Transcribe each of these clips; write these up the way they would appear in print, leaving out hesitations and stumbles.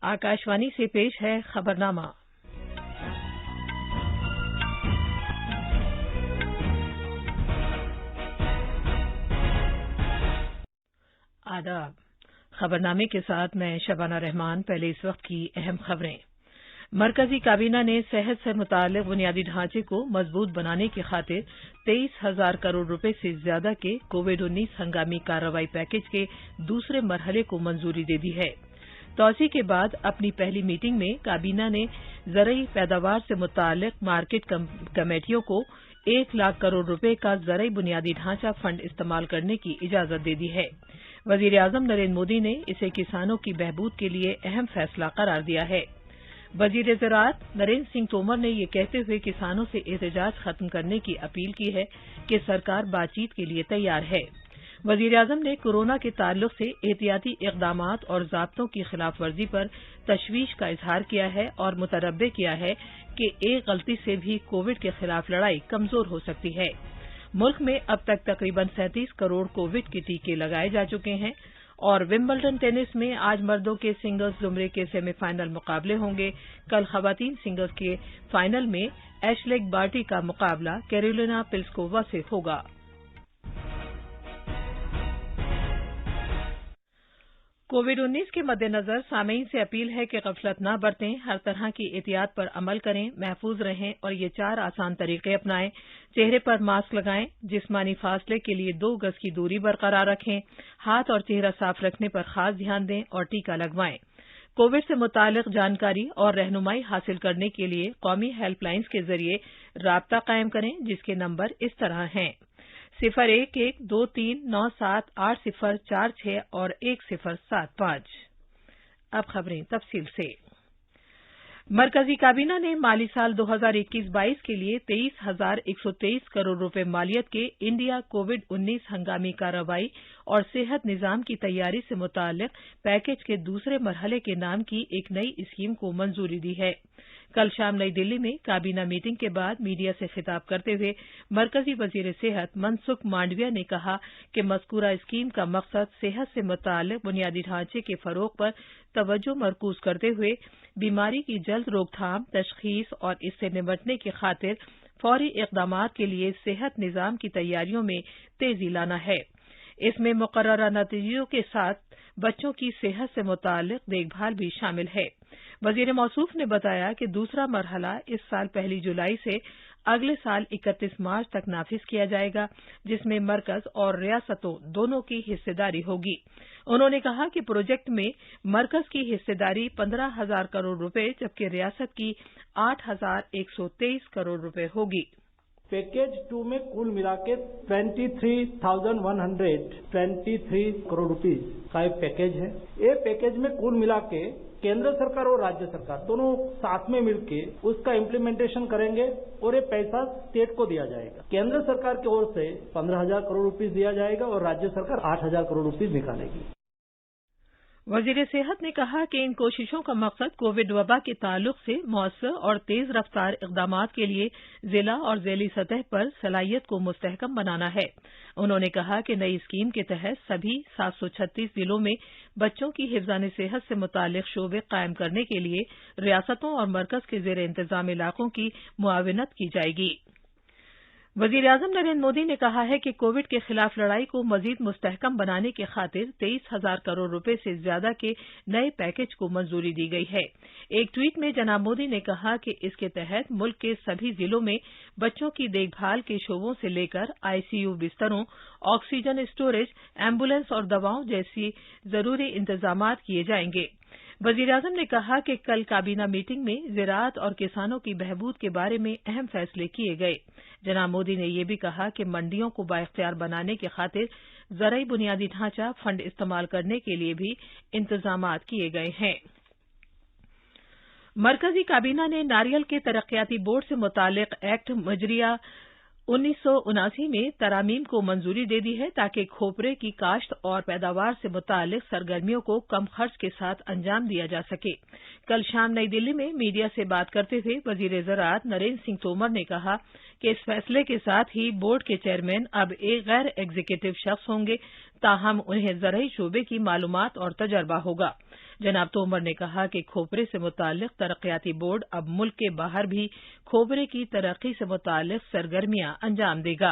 आकाशवाणी से पेश है खबरनामा। आदाब। खबरनामे के साथ मैं शबाना रहमान। पहले इस वक्त की अहम खबरें। मरकजी काबीना ने सेहत से मुताल्लिक बुनियादी ढांचे को मजबूत बनाने की खातिर 23,000 करोड़ रुपए से ज्यादा के कोविड-19 हंगामी कार्रवाई पैकेज के दूसरे मरहले को मंजूरी दे दी है। तौसी के बाद अपनी पहली मीटिंग में काबीना ने ज़रई पैदावार से मुताल्लिक मार्केट कमेटियों को 1 लाख करोड़ रुपए का ज़रई बुनियादी ढांचा फंड इस्तेमाल करने की इजाजत दे दी है। वजीर आजम नरेंद्र मोदी ने इसे किसानों की बहबूद के लिए अहम फैसला करार दिया है। वजीर ज़राअत नरेंद्र सिंह तोमर ने ये कहते हुए किसानों से एहतजाज खत्म करने की अपील की है कि सरकार बातचीत के लिए तैयार है। वजीर आजम ने कोरोना के ताल्लुक से एहतियाती इक़दामात और ज़ाब्तों की खिलाफ वर्जी पर तशवीश का इजहार किया है और मुतनब्बे किया है कि एक गलती से भी कोविड के खिलाफ लड़ाई कमजोर हो सकती है। मुल्क में अब तक तकरीबन 37 करोड़ कोविड के टीके लगाए जा चुके हैं। और विंबलडन टेनिस में आज मर्दों के सिंगल्स जुमरे के सेमीफाइनल मुकाबले होंगे। कल खवातीन सिंगल्स के फाइनल में एशलेग बार्टी का मुकाबला कैरोलिना प्लिस्कोवा से होगा। कोविड-19 के मद्देनजर सामीन से अपील है कि गफलत न बरतें, हर तरह की एहतियात पर अमल करें, महफूज रहें और ये 4 आसान तरीके अपनाएं। चेहरे पर मास्क लगाएं, जिस्मानी फासले के लिए 2 गज की दूरी बरकरार रखें, हाथ और चेहरा साफ रखने पर खास ध्यान दें और टीका लगवाएं। कोविड से मुताल्लिक जानकारी और रहनुमाई हासिल करने के लिए कौमी हेल्पलाइंस के जरिए राब्ता कायम करें, जिसके नंबर इस तरह हैं 0112397804 और 1075। अब खबरें तफसील से। मरकजी काबीना ने माली साल 2021-22 के लिए 23,123 करोड़ रुपए मालियत के इंडिया कोविड-19 हंगामी कार्रवाई और सेहत निजाम की तैयारी से मुताल्लिक पैकेज के दूसरे मरहले के नाम की एक नई स्कीम को मंजूरी दी है। कल शाम नई दिल्ली में काबीना मीटिंग के बाद मीडिया से खिताब करते हुए मरकजी वजीर सेहत मनसुख मांडविया ने कहा कि मज़कूरा स्कीम का मकसद सेहत से मुताल्लिक बुनियादी ढांचे के फरोग पर तवज्जो मरकूज करते हुए बीमारी की जल्द रोकथाम, तशखीस और इससे निपटने की खातिर फौरी इक़दामात के लिए सेहत निजाम की तैयारियों में तेजी लाना है। इसमें मुकर्ररा नतीजों के साथ बच्चों की सेहत से मुताल्लिक देखभाल भी शामिल है। वजीर मौसूफ ने बताया कि दूसरा मरहला इस साल 1 जुलाई से अगले साल 31 मार्च तक नाफिज किया जाएगा, जिसमें मरकज और रियासतों दोनों की हिस्सेदारी होगी। उन्होंने कहा कि प्रोजेक्ट में मरकज की हिस्सेदारी 15,000 करोड़ रुपए जबकि रियासत की 8,123 करोड़ रुपए होगी। पैकेज 2 में कुल मिला के 23,123 करोड़ रुपीस का एक पैकेज है। ये पैकेज में कुल मिला के केंद्र सरकार और राज्य सरकार दोनों साथ में मिलके उसका इम्प्लीमेंटेशन करेंगे और ये पैसा स्टेट को दिया जाएगा। केंद्र सरकार की ओर से 15,000 करोड़ रुपीस दिया जाएगा और राज्य सरकार 8,000 करोड़ रुपीस निकालेगी। वजीर सेहत ने कहा कि इन कोशिशों का मकसद कोविड वबा के ताल्लुक से मौसर और तेज रफ्तार इक़दामात के लिए जिला और ज़ैली सतह पर सलाहियत को मुस्तहकम बनाना है। उन्होंने कहा कि नई स्कीम के तहत सभी 736 जिलों में बच्चों की हिफ्ज़ान सेहत से मुताल्लिक शोबे कायम करने के लिए रियासतों और मरकज के ज़ेर इंतजाम इलाकों की मुआविनत की जाएगी। वजीर आजम नरेंद्र मोदी ने कहा है कि कोविड के खिलाफ लड़ाई को मजीद मुस्तहकम बनाने की खातिर 23,000 करोड़ रुपए से ज्यादा के नए पैकेज को मंजूरी दी गई है। एक ट्वीट में जनाब मोदी ने कहा कि इसके तहत मुल्क के सभी जिलों में बच्चों की देखभाल के शोबों से लेकर आईसीयू बिस्तरों, ऑक्सीजन स्टोरेज, एम्बुलेंस और दवाओं जैसी जरूरी इंतजामात किए जाएंगे। वजीर आजम ने कहा कि कल काबीना मीटिंग में ज़राअत और किसानों की बहबूद के बारे में अहम फैसले किए गए। जनाब मोदी ने यह भी कहा कि मंडियों को बाइख्तियार बनाने की खातिर ज़रई बुनियादी ढांचा फंड इस्तेमाल करने के लिए भी इंतजामात किए गए हैं। मरकजी काबीना ने नारियल के तरक्याती बोर्ड से मुताल्लिक एक्ट मजरिया 1979 में तरामीम को मंजूरी दे दी है ताकि खोपरे की काश्त और पैदावार से मुताल्लिक सरगर्मियों को कम खर्च के साथ अंजाम दिया जा सके। कल शाम नई दिल्ली में मीडिया से बात करते हुए वजीर ज़राअत नरेंद्र सिंह तोमर ने कहा कि इस फैसले के साथ ही बोर्ड के चेयरमैन अब एक गैर एग्जीक्यूटिव शख्स होंगे, ताहम उन्हें ज़रई शोबे की मालूमात और तजर्बा होगा। जनाब तोमर ने कहा कि खोपरे से मुताल्लिक तरक्याती बोर्ड अब मुल्क के बाहर भी खोपरे की तरक्की से मुताल्लिक सरगर्मियां अंजाम देगा।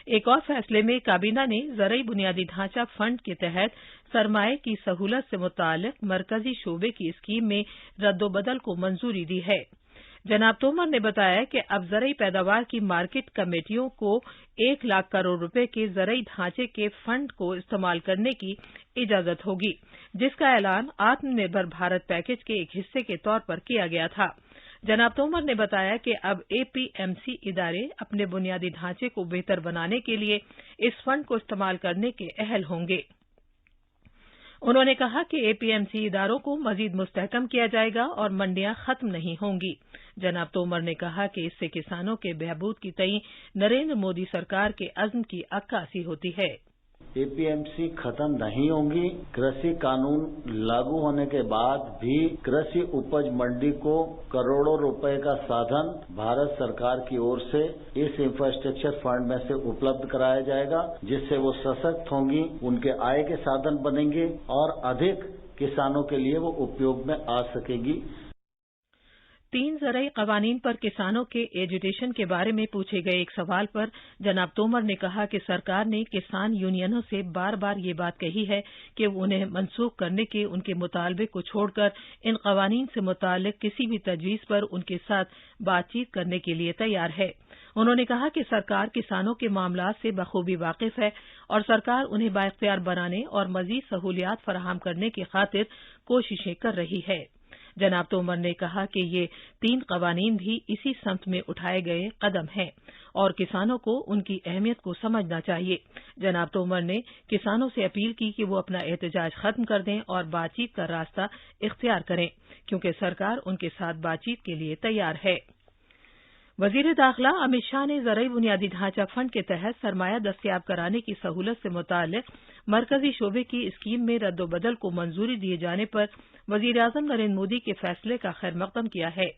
एक और फैसले में काबीना ने ज़रई बुनियादी ढांचा फंड के तहत सरमाए की सहूलत से मुताल्लिक मरकजी शोबे की स्कीम में रद्दोबदल को मंजूरी दी है। जनाब तोमर ने बताया कि अब ज़रई पैदावार की मार्केट कमेटियों को 1 लाख करोड़ रुपए के ज़रई ढांचे के फंड को इस्तेमाल करने की इजाजत होगी, जिसका ऐलान आत्मनिर्भर भारत पैकेज के एक हिस्से के तौर पर किया गया था। जनाब तोमर ने बताया कि अब एपीएमसी इदारे अपने बुनियादी ढांचे को बेहतर बनाने के लिए इस फंड को इस्तेमाल करने के अहल होंगे। उन्होंने कहा कि एपीएमसी इदारों को मजीद मुस्तहकम किया जाएगा और मंडियां खत्म नहीं होंगी। जनाब तोमर ने कहा कि इससे किसानों के बहबूद की तई नरेंद्र मोदी सरकार के अज़्म की अक्कासी होती है। एपीएमसी खत्म नहीं होंगी। कृषि कानून लागू होने के बाद भी कृषि उपज मंडी को करोड़ों रुपए का साधन भारत सरकार की ओर से इस इंफ्रास्ट्रक्चर फंड में से उपलब्ध कराया जाएगा, जिससे वो सशक्त होंगी, उनके आय के साधन बनेंगे और अधिक किसानों के लिए वो उपयोग में आ सकेगी। 3 ज़रई कवानीन पर किसानों के एजुटेशन के बारे में पूछे गए एक सवाल पर जनाब तोमर ने कहा कि सरकार ने किसान यूनियनों से बार बार ये बात कही है कि उन्हें मनसूख करने के उनके मुतालबे को छोड़कर इन कवानीन से मुताल्लिक किसी भी तजवीज़ पर उनके साथ बातचीत करने के लिए तैयार है। उन्होंने कहा कि सरकार किसानों के मामलात से बखूबी वाकिफ है और सरकार उन्हें बाइख्तियार बनाने और मजीद सहूलियात फराहम करने की खातिर कोशिशें कर रही है। जनाब तोमर ने कहा कि ये 3 कवानीन भी इसी सम्त में उठाए गए कदम हैं और किसानों को उनकी अहमियत को समझना चाहिए। जनाब तोमर ने किसानों से अपील की कि वो अपना एहतजाज खत्म कर दें और बातचीत का रास्ता इख्तियार करें, क्योंकि सरकार उनके साथ बातचीत के लिए तैयार है। वजीर दाखिला अमित शाह ने ज़रई बुनियादी ढांचा फंड के तहत सरमाया दस्तयाब कराने की सहूलत से मुताल्लिक मरकजी शोबे की स्कीम में रद्दोबदल को मंजूरी दिए जाने पर वजीर आज़म नरेंद्र मोदी के फैसले का खैर मकदम किया है।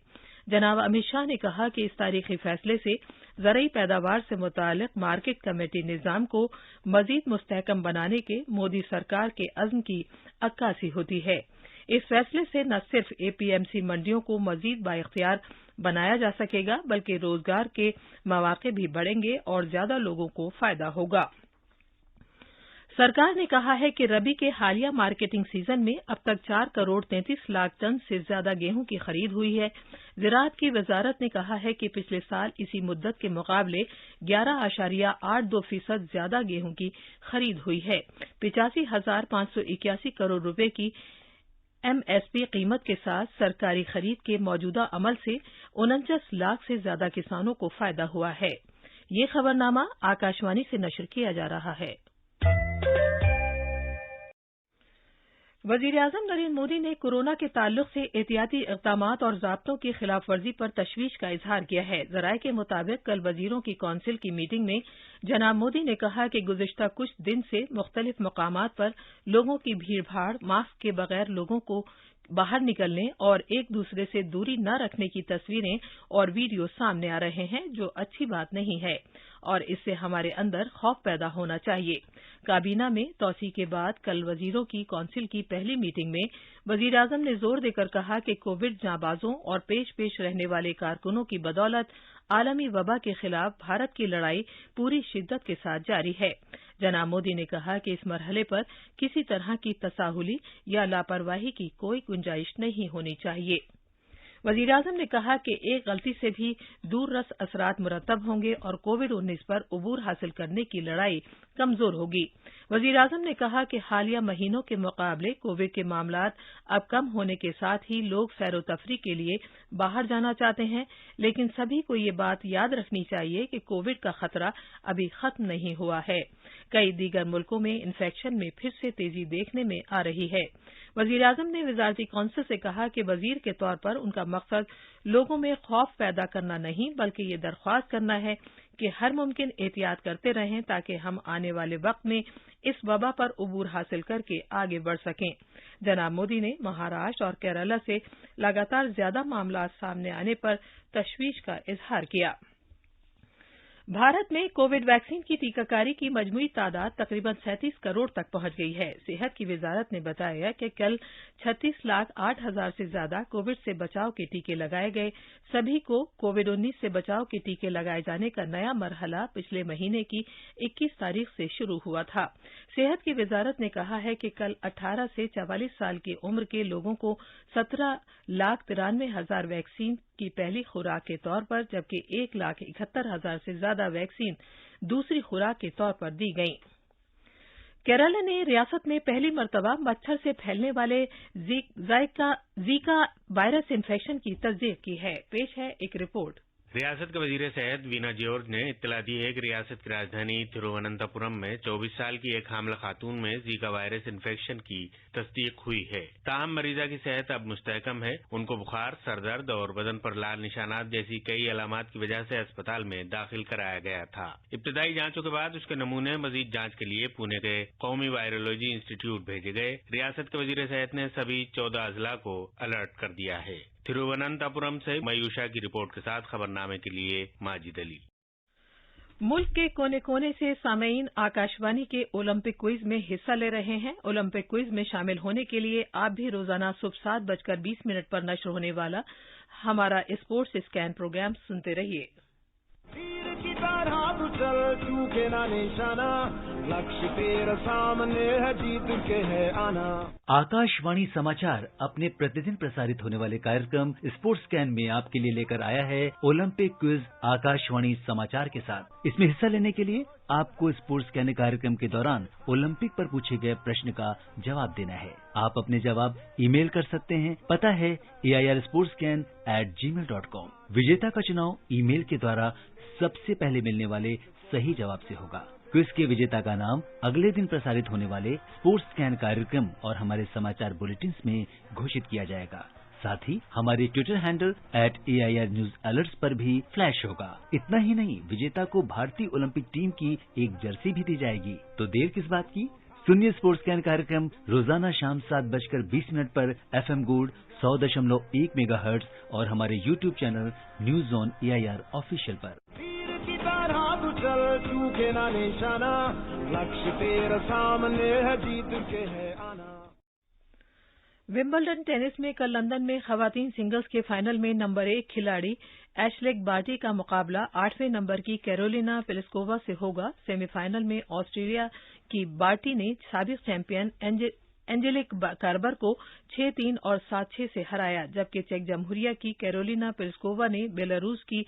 जनाब अमित शाह ने कहा कि इस तारीखी फैसले से ज़रई पैदावार से मुताल्लिक मार्केट कमेटी निज़ाम को मजीद मुस्तहकम बनाने के मोदी सरकार के अज़्म की अक्कासी होती है। इस फैसले से न सिर्फ एपीएमसी मंडियों को मजीद बाइख्तियार बनाया जा सकेगा, बल्कि रोजगार के मौके भी बढ़ेंगे और ज्यादा लोगों को फायदा होगा। सरकार ने कहा है कि रबी के हालिया मार्केटिंग सीजन में अब तक 4 करोड़ 33 लाख टन से ज्यादा गेहूं की खरीद हुई है। ज़राअत की वजारत ने कहा है कि पिछले साल इसी मुद्दत के मुकाबले 11.82% ज्यादा गेहूं की खरीद हुई है। 85,581 करोड़ रुपए की एमएसपी कीमत के साथ सरकारी खरीद के मौजूदा अमल से 49 लाख से ज्यादा किसानों को फायदा हुआ है। ये खबरनामा आकाशवाणी से नशर किया जा रहा है। वज़ीर-ए-आज़म नरेंद्र मोदी ने कोरोना के ताल्लुक से एहतियाती इक़दामात और ज़ाब्तों की खिलाफ वर्जी पर तशवीश का इजहार किया है। ज़राए के मुताबिक कल वज़ीरों की कौंसिल की मीटिंग में जनाब मोदी ने कहा कि गुज़िश्ता कुछ दिन से मुख्तलिफ मकामात पर लोगों की भीड़-भाड़, मास्क के बगैर लोगों को बाहर निकलने और एक दूसरे से दूरी न रखने की तस्वीरें और वीडियो सामने आ रहे हैं, जो अच्छी बात नहीं है और इससे हमारे अंदर खौफ पैदा होना चाहिए। काबीना में तौसी के बाद कल वजीरों की कौंसिल की पहली मीटिंग में वजीर आजम ने जोर देकर कहा कि कोविड जांबाजों और पेश पेश रहने वाले कारकुनों की बदौलत आलमी वबा के खिलाफ भारत की लड़ाई पूरी शिद्दत के साथ जारी है। जनाब मोदी ने कहा कि इस मरहले पर किसी तरह की तसाहुली या लापरवाही की कोई गुंजाइश नहीं होनी चाहिए। वजीर आजम ने कहा कि एक गलती से भी दूररस असरात मुरतब होंगे और कोविड-19 पर उबूर हासिल करने की लड़ाई कमजोर होगी। वजीर आजम ने कहा कि हालिया महीनों के मुकाबले कोविड के मामलात अब कम होने के साथ ही लोग सैर तफरी के लिए बाहर जाना चाहते हैं, लेकिन सभी को ये बात याद रखनी चाहिए कि कोविड का खतरा अभी खत्म नहीं हुआ है। कई दीगर मुल्कों में इन्फेक्शन में फिर से तेजी देखने में आ रही है। वजीर आजम ने वजारती कौंसिल से कहा कि वजीर के तौर पर उनका मकसद लोगों में खौफ पैदा करना नहीं, बल्कि ये दरख्वास्त करना है कि हर मुमकिन एहतियात करते रहें ताकि हम आने वाले वक्त में इस वबा पर उबूर हासिल करके आगे बढ़ सकें। जनाब मोदी ने महाराष्ट्र और केरला से लगातार ज्यादा मामला सामने आने पर तशवीश का इजहार किया। भारत में कोविड वैक्सीन की टीकाकारी की मजमूई तादाद तकरीबन 37 करोड़ तक पहुंच गई है। सेहत की वजारत ने बताया कि कल 36,08,000 से ज्यादा कोविड से बचाव के टीके लगाए गए। सभी को कोविड-19 से बचाव के टीके लगाए जाने का नया मरहला पिछले महीने की 21 तारीख से शुरू हुआ था। सेहत की वजारत ने कहा है कि कल 18 से 44 साल की उम्र के लोगों को 17,93,000 वैक्सीन की पहली खुराक के तौर पर, जबकि 1,71,000 से ज्यादा वैक्सीन दूसरी खुराक के तौर पर दी गई। केरल ने रियासत में पहली मर्तबा मच्छर से फैलने वाले जीका वायरस इन्फेक्शन की तस्दीक की है। पेश है एक रिपोर्ट। रियासत के वजीर सेहत वीना जॉर्ज ने इत्तला दी है कि रियासत की राजधानी थिरुवनंतपुरम में 24 साल की एक हामिला खातून में जीका वायरस इन्फेक्शन की तस्दीक हुई है। ताहम मरीजा की सेहत अब मुस्तहकम है। उनको बुखार, सरदर्द और बदन पर लाल निशानात जैसी कई अलामात की वजह से अस्पताल में दाखिल कराया गया था। इब्तदाई जांचों के बाद उसके नमूने मजीद जांच के लिए पुणे के कौमी वायरोलॉजी इंस्टीट्यूट भेजे गए। रियासत के वजीर सेहत ने सभी 14 अजला को अलर्ट कर दिया है। थिरुवनंतपुरम से मयूषा की रिपोर्ट के साथ खबरनामे के लिए माजिद अली। मुल्क के कोने कोने से सामीन आकाशवाणी के ओलंपिक क्विज में हिस्सा ले रहे हैं। ओलंपिक क्विज में शामिल होने के लिए आप भी रोजाना सुबह 7:20 पर नश्र होने वाला हमारा स्पोर्ट्स स्कैन प्रोग्राम सुनते रहिए। चूके ना निशाना, लक्ष्य तेरा सामने है, जीत के है आना। आकाशवाणी समाचार अपने प्रतिदिन प्रसारित होने वाले कार्यक्रम स्पोर्ट्स स्कैन में आपके लिए लेकर आया है ओलंपिक क्विज आकाशवाणी समाचार के साथ। इसमें हिस्सा लेने के लिए आपको स्पोर्ट्स स्कैन कार्यक्रम के दौरान ओलंपिक पर पूछे गए प्रश्न का जवाब देना है। आप अपने जवाब ईमेल कर सकते हैं। पता है airsportscan@gmail.com। विजेता का चुनाव ईमेल के द्वारा सबसे पहले मिलने वाले सही जवाब से होगा। क्विज के विजेता का नाम अगले दिन प्रसारित होने वाले स्पोर्ट्स स्कैन कार्यक्रम और हमारे समाचार बुलेटिन में घोषित किया जाएगा। साथ ही हमारे Twitter handle @AIR News Alerts पर भी फ्लैश होगा। इतना ही नहीं, विजेता को भारतीय ओलंपिक टीम की एक जर्सी भी दी जाएगी। तो देर किस बात की, सुनिए स्पोर्ट्स स्कैन कार्यक्रम रोजाना शाम 7:20 पर FM गोल्ड 100.1 मेगाहर्ट्ज और हमारे YouTube channel news on AIR official पर। चूके ना निशाना, लक्ष्य तेरा सामने है, जीत के है आना। विंबलडन टेनिस में कल लंदन में खवातीन सिंगल्स के फाइनल में नंबर 1 खिलाड़ी एशलेग बार्टी का मुकाबला 8वें नंबर की कैरोलिना प्लिस्कोवा से होगा। सेमीफाइनल में ऑस्ट्रेलिया की बार्टी ने साबिक चैंपियन एंजेलिक कर्बर को 6-3 और 7-6 से हराया, जबकि चेक जमहूरिया की कैरोलिना प्लिस्कोवा ने बेलारूस की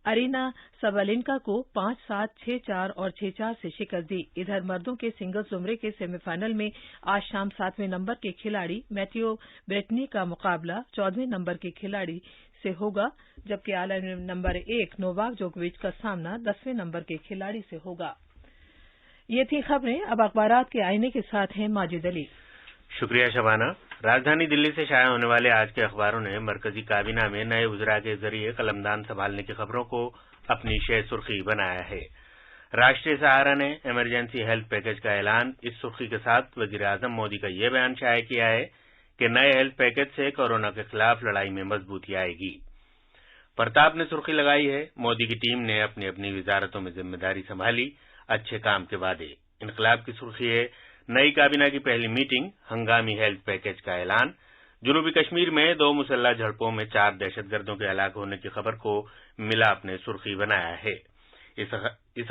अरीना सबालेंका को 5-7, 6-4 और 6-4 से शिकस्त दी। इधर मर्दों के सिंगल्स जुमरे के सेमीफाइनल में आज शाम 7वें नंबर के खिलाड़ी मैथियो ब्रेटनी का मुकाबला 14वें नंबर के खिलाड़ी से होगा, जबकि आलमी नंबर 1 नोवाक जोकोविच का सामना 10वें नंबर के खिलाड़ी से होगा। ये थी खबरें। अब अखबारात के आईने के साथ हैं माजिद अली। शुक्रिया शबाना। राजधानी दिल्ली से शाया होने वाले आज के अखबारों ने मरकजी काबीना में नए वज़रा के जरिए कलमदान संभालने की खबरों को अपनी शे सुर्खी बनाया है। राष्ट्रीय सहारा ने इमरजेंसी हेल्थ पैकेज का ऐलान। इस सुर्खी के साथ वजीर आजम मोदी का यह बयान शाया किया है कि नए हेल्थ पैकेज से कोरोना के खिलाफ लड़ाई में मजबूती आएगी। प्रताप ने सुर्खी लगाई है, मोदी की टीम ने अपनी अपनी वजारतों में जिम्मेदारी संभाली, अच्छे काम के वादे। इनकलाब की सुर्खी है, नई काबीना की पहली मीटिंग, हंगामी हेल्थ पैकेज का ऐलान। जनूबी कश्मीर में 2 मुसल्लह झड़पों में 4 दहशतगर्दों के हलाक होने की खबर को मिलाप ने सुर्खी बनाया है। इस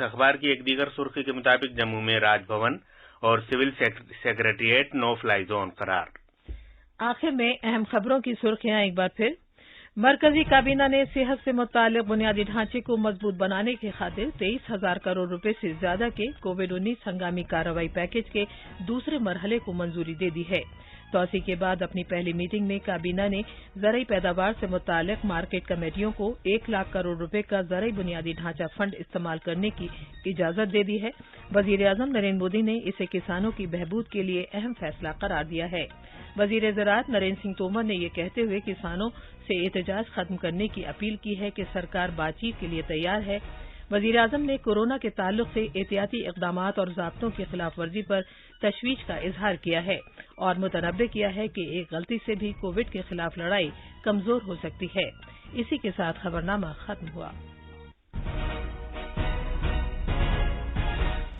अखबार की एक दीगर सुर्खी के मुताबिक जम्मू में राजभवन और civil secretariat no fly zone करार। आखिर में अहम खबरों की सुर्खियां एक बार फिर। मरकजी काबीना ने सेहत से मुताल्लिक बुनियादी ढांचे को मजबूत बनाने की खातिर 23,000 करोड़ रुपए से ज्यादा के कोविड-19 हंगामी कार्रवाई पैकेज के दूसरे मरहले को मंजूरी दे दी है। तौसी के बाद अपनी पहली मीटिंग में काबीना ने ज़रई पैदावार से मुताल्लिक मार्केट कमेटियों को 1 लाख करोड़ रुपए का ज़रई बुनियादी ढांचा फंड इस्तेमाल करने की इजाजत दे दी है। वजीर आजम नरेंद्र मोदी ने इसे किसानों की बहबूद के लिए अहम फैसला करार दिया है। वजीर ज़राअत नरेंद्र सिंह तोमर ने यह कहते हुए किसानों से एहतजाज खत्म करने की अपील की है कि सरकार बातचीत के लिए तैयार है। वजीर आजम ने कोरोना के ताल्लुक से एहतियाती इक़दामात और ज़ाब्तों की खिलाफ वर्जी पर तशवीश का इजहार किया है और मुतनब्बे किया है कि एक गलती से भी कोविड के खिलाफ लड़ाई कमजोर हो सकती है। इसी के साथ खबरनामा खत्म हुआ।